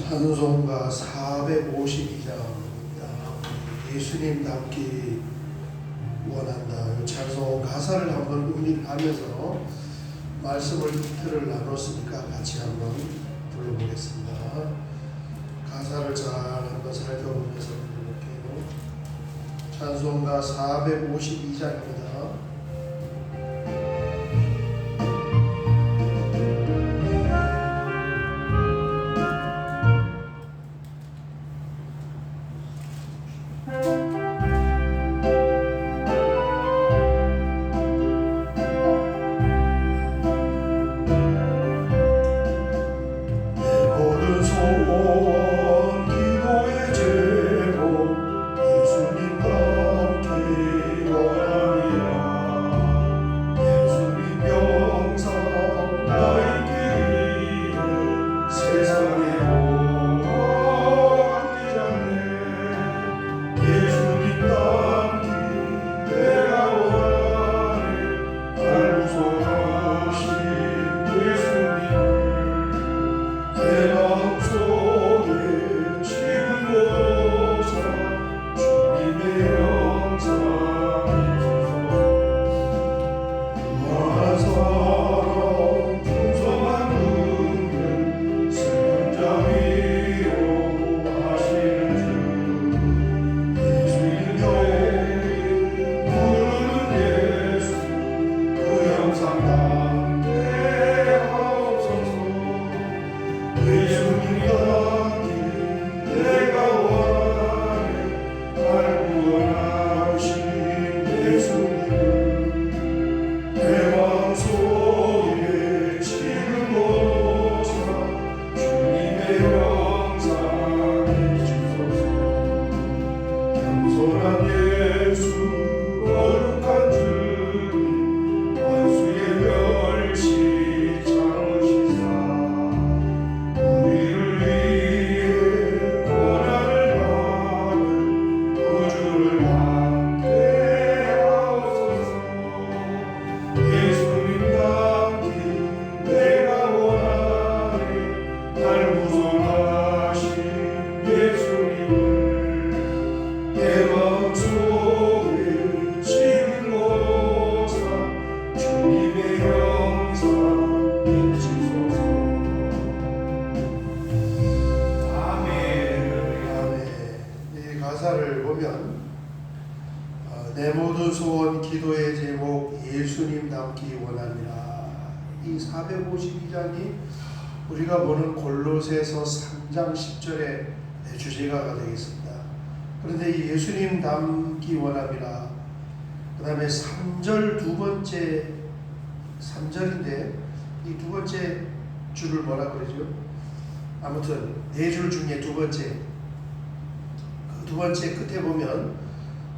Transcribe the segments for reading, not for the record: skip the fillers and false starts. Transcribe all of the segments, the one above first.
찬송가 452장입니다. 예수님 닮기 원한다. 찬송 가사를 한번 음미하면서 말씀을 틀을 나눴으니까 같이 한번 불러보겠습니다. 가사를 잘 한번 살펴보면서 불러볼게요. 찬송가 452장입니다. 내 모든 소원 기도의 제목 예수님 닮기 원합니다. 이 452장이 우리가 보는 골로새서 3장 10절의 주제가가 되겠습니다. 그런데 이 예수님 닮기 원합니다. 그 다음에 3절 두 번째 3절인데 이 두 번째 줄을 뭐라 그러죠? 아무튼 네 줄 중에 두 번째 그 두 번째 끝에 보면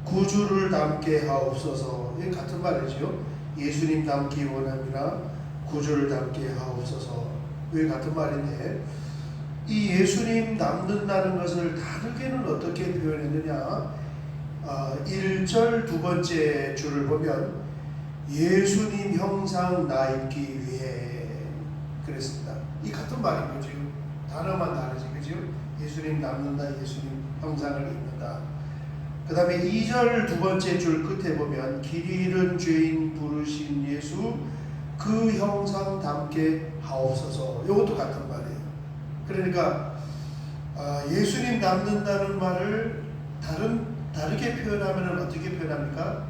구주를 닮게 하옵소서. 이게 같은 말이죠. 예수님 닮기 원합니다. 구주를 닮게 하옵소서. 왜 같은 말인데 이 예수님 닮는다는 것을 다르게는 어떻게 표현했느냐? 1절 두 번째 줄을 보면 예수님 형상 나입기 위해 그랬습니다. 이 같은 말이고 지금 단어만 다르지, 그죠? 예수님 닮는다, 예수님 형상을 입는다. 그 다음에 2절 두 번째 줄 끝에 보면 길 잃은 죄인 부르신 예수 그 형상 닮게 하옵소서. 이것도 같은 말이에요. 그러니까 예수님 닮는다는 말을 다르게 표현하면 어떻게 표현합니까?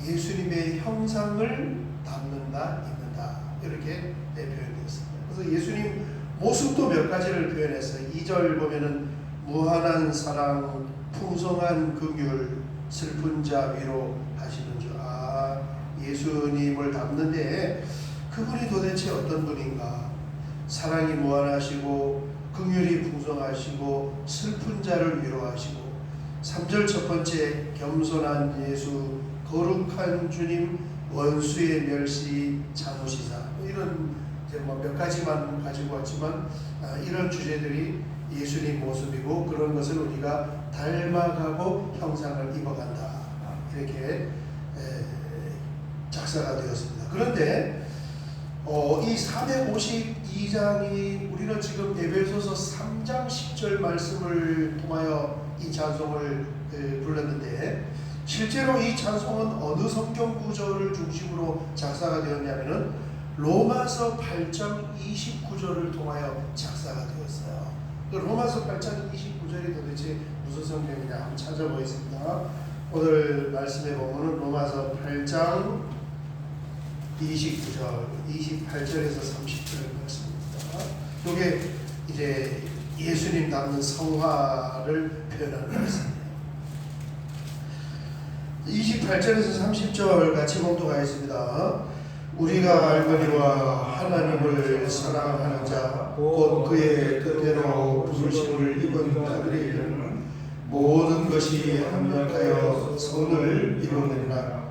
예수님의 형상을 닮는다, 입는다 이렇게 표현되었습니다. 그래서 예수님 모습도 몇 가지를 표현했어요. 2절 보면은 무한한 사랑, 풍성한 긍휼, 슬픈 자 위로 하시는 줄. 예수님을 닮는데 그분이 도대체 어떤 분인가? 사랑이 무한하시고 긍휼이 풍성하시고 슬픈 자를 위로하시고 3절 첫 번째 겸손한 예수, 거룩한 주님, 원수의 멸시 참으시사. 이런 몇 가지만 가지고 왔지만 이런 주제들이 예수님 모습이고 그런 것을 우리가 닮아가고 형상을 입어간다. 이렇게 작사가 되었습니다. 그런데 이 452장이 우리는 지금 에베소서 3장 말씀을 통하여 이 찬송을 불렀는데, 실제로 이 찬송은 어느 성경 구절을 중심으로 작사가 되었냐면은 로마서 8장 29절을 통하여 작사가 되었어요. 그 로마서 8장 29절이 도대체 무슨 성경이냐 한번 찾아보겠습니다. 오늘 말씀에 보면은 로마서 8장 29절, 28절에서 30절 말씀입니다. 이게 이제 예수님 닮는 성화를 표현하는 말씀입니다. 28절에서 30절 같이 봉독하겠습니다. 우리가 알거니와 하나님을 사랑하는 자 곧 그의 뜻대로 부르심을 입은 자들에게는 모든 것이 합력하여 선을 이루느니라.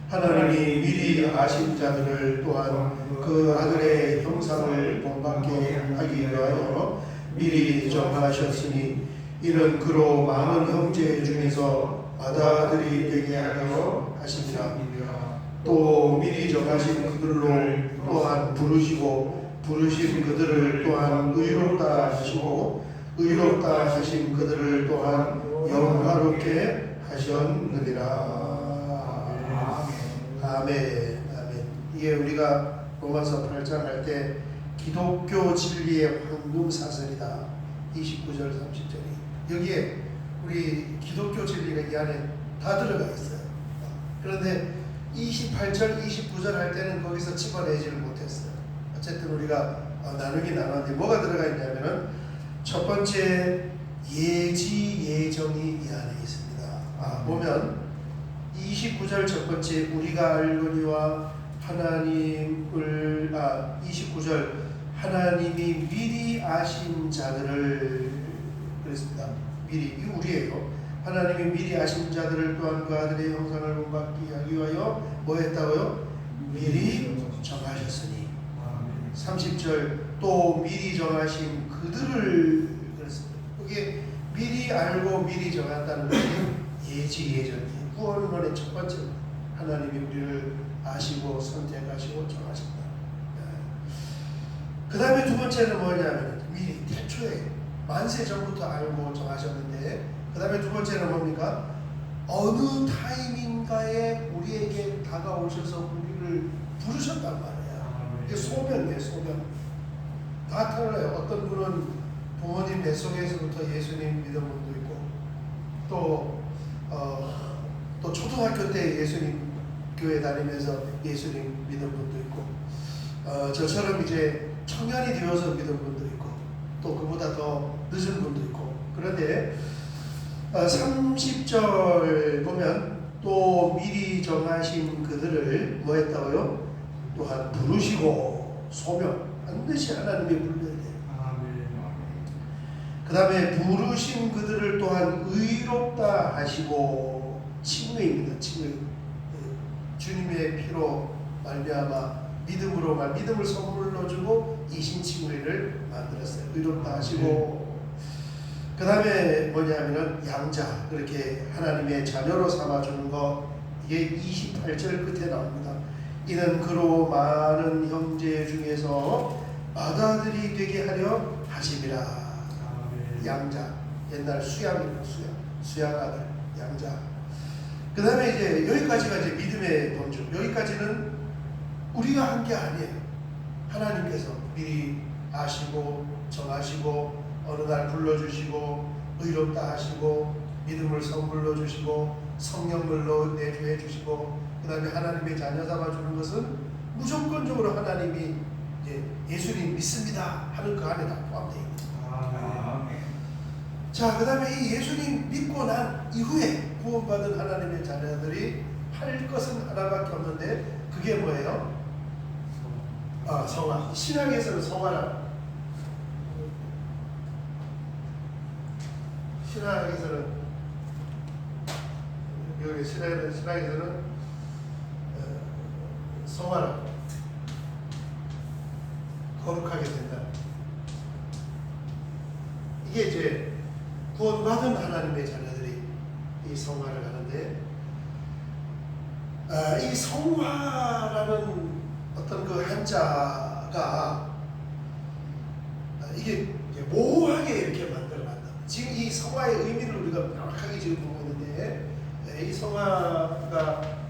하나님이 미리 아신 자들을 또한 그 아들의 형상을 본받게 하기 위하여 미리 정하셨으니 이는 그로 많은 형제 중에서 아들이 되게 하려 하심이라. 또 미리 정하신 그들로 또한 부르시고 부르신 그들을 또한 의롭다 하시고 의롭다 하신 그들을 또한 영화롭게 하셨느니라. 아멘. 아멘. 이게 우리가 로마서 8장 할 때 기독교 진리의 황금 사설이다. 29절 30절이 여기에 우리 기독교 진리가 이 안에 다 들어가 있어요. 그런데 28절 29절 할 때는 거기서 집어내지를 못했어요. 어쨌든 우리가 나누긴 나눴는데 뭐가 들어가 있냐면은 첫 번째 예지 예정이 이 안에 있습니다. 보면 29절 첫 번째 우리가 알거니와 하나님을 29절 하나님이 미리 아신 자들을 그랬습니다. 미리 이거 우리예요. 하나님이 미리 아신 자들을 또한 그 아들의 형상을 본받게 하기 위하여 뭐 했다고요? 미리 정하셨으니. 30절 또 미리 정하신 그들을 그랬습니다. 이게 미리 알고 미리 정한다는 것이 예지 예정이에요. 구원론의 첫 번째 하나님이 우리를 아시고 선택하시고 정하신다. 그 다음에 두 번째는 뭐냐면 미리 태초에 만세 전부터 알고 정하셨는데 그 다음에 두 번째는 뭡니까? 어느 타이밍가에 우리에게 다가오셔서 우리를 부르셨단 말이야. 이게 소명이에요. 소명. 다 달라요. 어떤 분은 부모님 뱃속에서부터 예수님 믿은 분도 있고 또 초등학교 때 예수님 교회 다니면서 예수님 믿은 분도 있고 저처럼 이제 청년이 되어서 믿은 분도 있고 또 그보다 더 늦은 분도 있고 그런데 30절 보면 또 미리 정하신 그들을 뭐 했다고요? 또한 부르시고 소명 반드시 하나님이 불러야 돼요. 그 다음에 부르신 그들을 또한 의롭다 하시고 칭의입니다. 칭의. 주님의 피로 말미암아 믿음을 선물로 주고 이신칭의를 만들었어요. 의롭다 하시고 그 다음에 뭐냐면은 양자 그렇게 하나님의 자녀로 삼아주는 거 이게 28절 끝에 나옵니다. 이는 그로 많은 형제 중에서 맏아들이 되게 하려 하심이라. 양자 옛날 수양입니다. 수양 아들 양자. 그 다음에 이제 여기까지가 이제 믿음의 본주. 여기까지는 우리가 한 게 아니에요. 하나님께서 미리 아시고 정하시고 어느 날 불러주시고 의롭다 하시고 믿음을 선물로 주시고 성령물로 내주해 주시고 그 다음에 하나님의 자녀 삼아주는 것은 무조건적으로 하나님이 이제 예수님 믿습니다 하는 그 안에 다 포함되어 있습니다. 자, 그 다음에 이 예수님 믿고 난 이후에 구원받은 하나님의 자녀들이 할 것은 하나밖에 없는데 그게 뭐예요? 성화. 신학에서는 성화라. 신학에서는 여기 신학에서는 성화라. 거룩하게 된다. 이게 이제 구원받은 하나님의 자녀들이 이 성화를 하는데 이 성화라는 어떤 그 한자가 이게 모호하게 이렇게 만들어간다. 성화의 의미를 우리가 명확하게 지금 보고 있는데, 이 성화가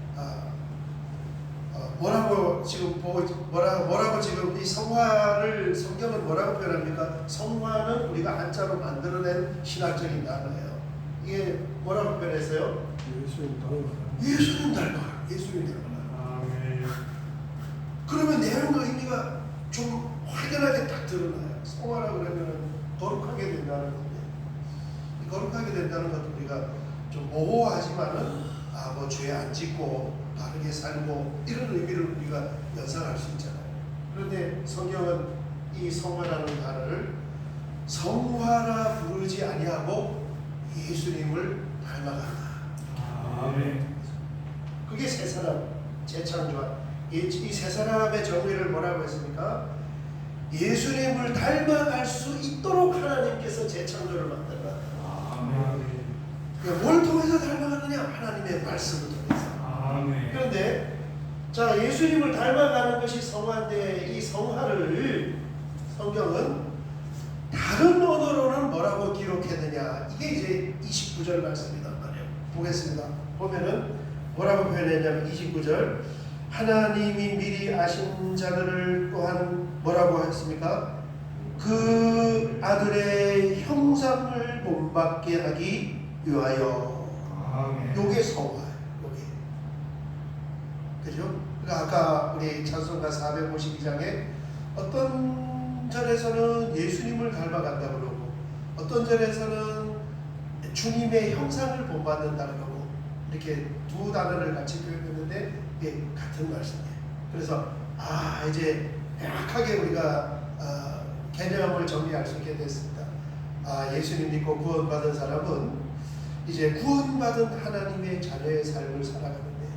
뭐라고 지금 뭐라고 지금 이 성화를 성경은 뭐라고 표현합니까? 성화는 우리가 한자로 만들어낸 신학적인 단어예요. 이게 뭐라고 표현했어요? 예수님 닮아라. 예수님 닮아라. 예수님 닮아라. 아멘. 그러면 내용과 의미가 좀 확연하게 딱 드러나요. 성화라 그러면 거룩하게 된다는 건데, 이 거룩하게 된다는 것도 우리가 좀 모호하지만은 뭐 죄 안 짓고 바르게 살고 이런 의미를 우리가 연상할 수 있잖아요. 그런데 성경은 이 성화라는 단어를 성화라 부르지 아니하고 예수님을 닮아간다. 아멘. 그게 세 사람 재창조한 이 세 사람의 정의를 뭐라고 했습니까? 예수님을 닮아갈 수 있도록 하나님께서 재창조를 만들었다. 아멘. 뭘 통해서 닮아가느냐? 하나님의 말씀을 통해서. 아멘. 그런데 자, 예수님을 닮아가는 것이 성화인데 이 성화를 성경은 다른 언어로는 뭐라고 기록했느냐? 이게 이제 29절 말씀이란 말이에요. 보겠습니다. 보면은 뭐라고 표현했냐면 29절 하나님이 미리 아신 자들을 또한 뭐라고 했습니까? 그 아들의 형상을 본받게 하기 위하여. 아멘. 요게 성화예요. 요게. 그죠? 그러니까 아까 우리 찬송가 452장에 어떤 절에서는 예수님을 닮아간다 그러고 어떤 절에서는 주님의 형상을 본받는다 그러고 이렇게 두 단어를 같이 표현했는데 이게 같은 말씀이에요. 그래서 이제 명확하게 우리가 개념을 정리할 수 있게 됐습니다. 예수님 믿고 구원받은 사람은 이제 구원받은 하나님의 자녀의 삶을 살아가는데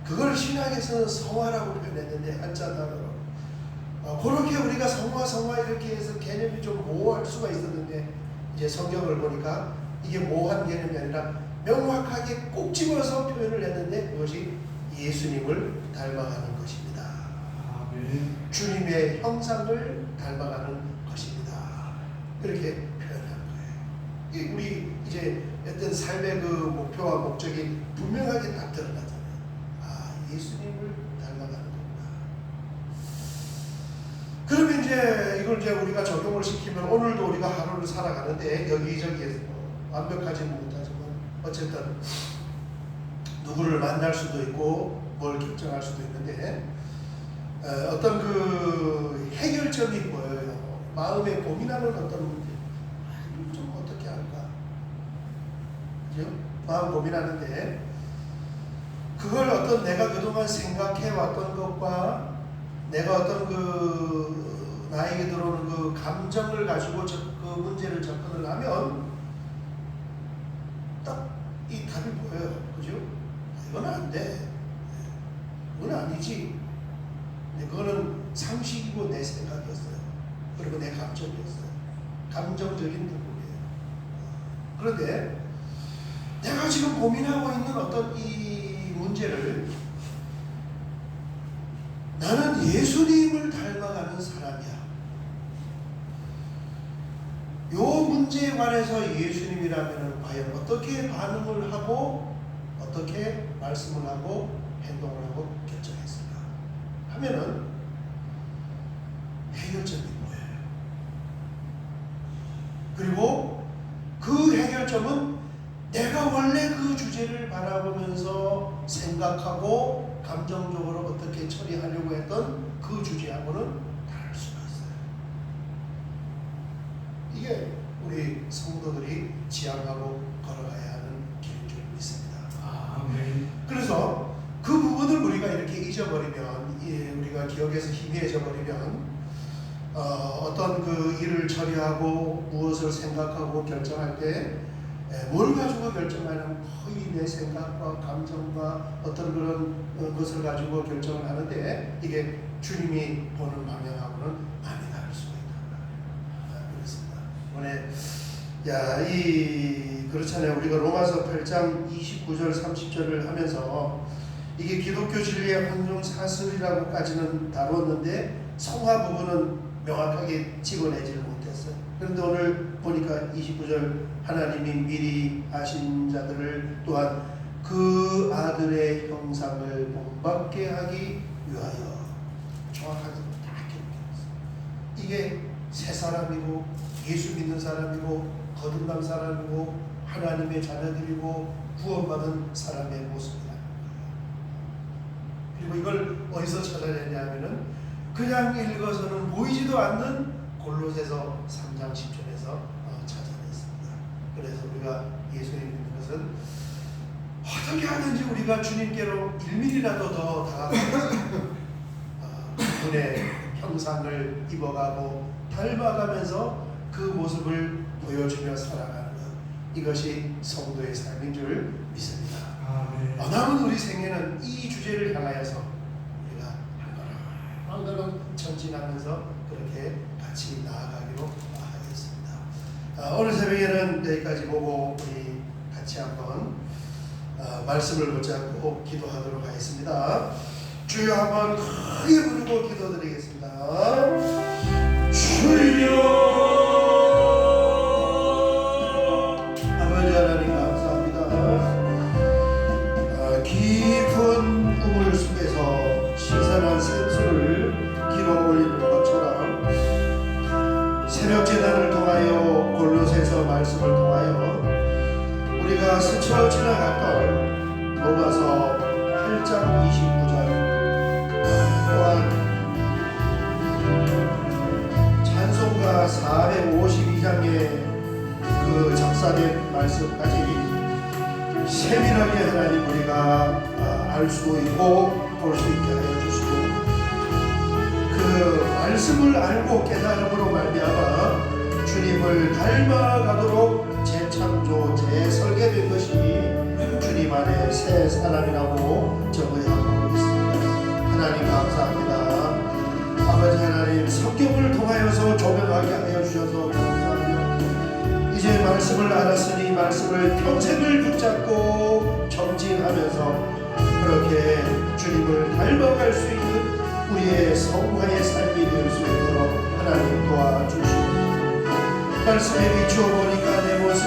그걸 신학에서는 성화라고 표현했는데 한자 단어로 그렇게 우리가 성화 이렇게 해서 개념이 좀 모호할 수가 있었는데 이제 성경을 보니까 이게 모호한 개념이 아니라 명확하게 꼭 집어서 표현을 했는데 그것이 예수님을 닮아가는 것입니다. 아멘. 주님의 형상을 닮아가는 것입니다. 이렇게 표현한 거예요. 우리 이제 어떤 삶의 그 목표와 목적이 분명하게 딱 드러나잖아요. 예수님을 닮아가는 겁니다. 그러면 이걸 이제 우리가 적용을 시키면 오늘도 우리가 하루를 살아가는데 여기저기에서 완벽하지는 못하지만 어쨌든 누구를 만날 수도 있고 뭘 결정할 수도 있는데 어떤 그 해결점이 보여요. 마음에 고민하는 어떤 문제. 이걸 좀 어떻게 할까? 그죠? 마음 고민하는데 그걸 어떤 내가 그동안 생각해왔던 것과 내가 어떤 그 나에게 들어오는 그 감정을 가지고 그 문제를 접근을 하면 딱 이 답이 보여요. 그죠? 이건 안 돼. 그건 아니지. 근데 그거는 상식이고 내 생각이었어요. 그리고 내 감정이었어요. 감정적인 부분이에요. 그런데 내가 지금 고민하고 있는 어떤 이 문제를 나는 예수님을 닮아가는 사람이야. 요 문제에 관해서 예수님이라면 과연 어떻게 반응을 하고 어떻게 말씀을 하고 행동을 하고 결정했을까 하면은 해결점이 뭐예요? 그리고 그 해결점은 내가 원래 그 주제를 바라보면서 생각하고 감정적으로 어떻게 처리하려고 했던 그 주제하고는 다를 수가 있어요. 이게 우리 성도들이 지향하고 걸어가야 하는 길인 줄 믿습니다. 아멘. 그래서 그 부분을 우리가 이렇게 잊어버리면, 우리가 기억에서 희미해져 버리면 어떤 그 일을 처리하고 무엇을 생각하고 결정할 때 뭘 가지고 결정하냐면 거의 내 생각과 감정과 어떤 그런 것을 가지고 결정을 하는데 이게 주님이 보는 방향하고는 많이 다를 수가 있다. 그렇습니다. 그렇잖아요. 우리가 로마서 8장 29절 30절을 하면서 이게 기독교 진리의 환경 사슬이라고까지는 다루었는데 성화 부분은 명확하게 집어내지를 못했어요. 그런데 오늘 보니까 29절 하나님이 미리 아신 자들을 또한 그 아들의 형상을 본받게 하기 위하여 정확하게 다 기록되어 있어요. 이게 새 사람이고 예수 믿는 사람이고 거듭난 사람이고 하나님의 자녀들이고 구원받은 사람의 모습이다. 그리고 이걸 어디서 찾아내냐 하면은 그냥 읽어서는 보이지도 않는 골로새서 3장 10절에서 찾아냈습니다. 그래서 우리가 예수님 믿는 것은 어떻게 하든지 우리가 주님께로 1mm라도 더 다가가서 그분의 형상을 입어가고 닮아가면서 그 모습을 보여주며 살아가는 것, 이것이 성도의 삶인 줄 믿습니다. 남은 우리 생애는 이 주제를 향하여서 우리가 한 걸음 전진하면서 그렇게 같이 나아가기로 하겠습니다. 오늘 새벽에는 여기까지 보고 우리 같이 한번 말씀을 붙잡고 기도하도록 하겠습니다. 주여 한번 크게 부르고 기도드리겠습니다. 주여, 아버지 하나님 감사합니다. 깊은 우물 속에서 신선한 샘수를 길어 올리는 것처럼 새벽 제단을 통하여 골로새서 말씀을 통하여 우리가 스쳐 지나갔던 로마서 8장 29절 또한 찬송가 452장에 그 작사된 말씀까지 세밀하게 하나님 우리가 알 수 있고 볼 수 있게 하여 주시고 그 말씀을 알고 깨달음으로 말미암아 주님을 닮아가도록 재창조 재설계된 것이 주님 안에 새 사람이라고 적어야하고 있습니다. 하나님 감사합니다. 아버지 하나님 성경을 통하여서 조명하게 하여 주셔서 감사하며 이제 말씀을 알았으니 말씀을 평생을 붙잡고 정진하면서 그렇게 주님을 닮아갈 수 있는 우리의 성화의 삶이 될 수 있도록 하나님 도와주시옵소서. 말씀에 비추어 보니까 내 모습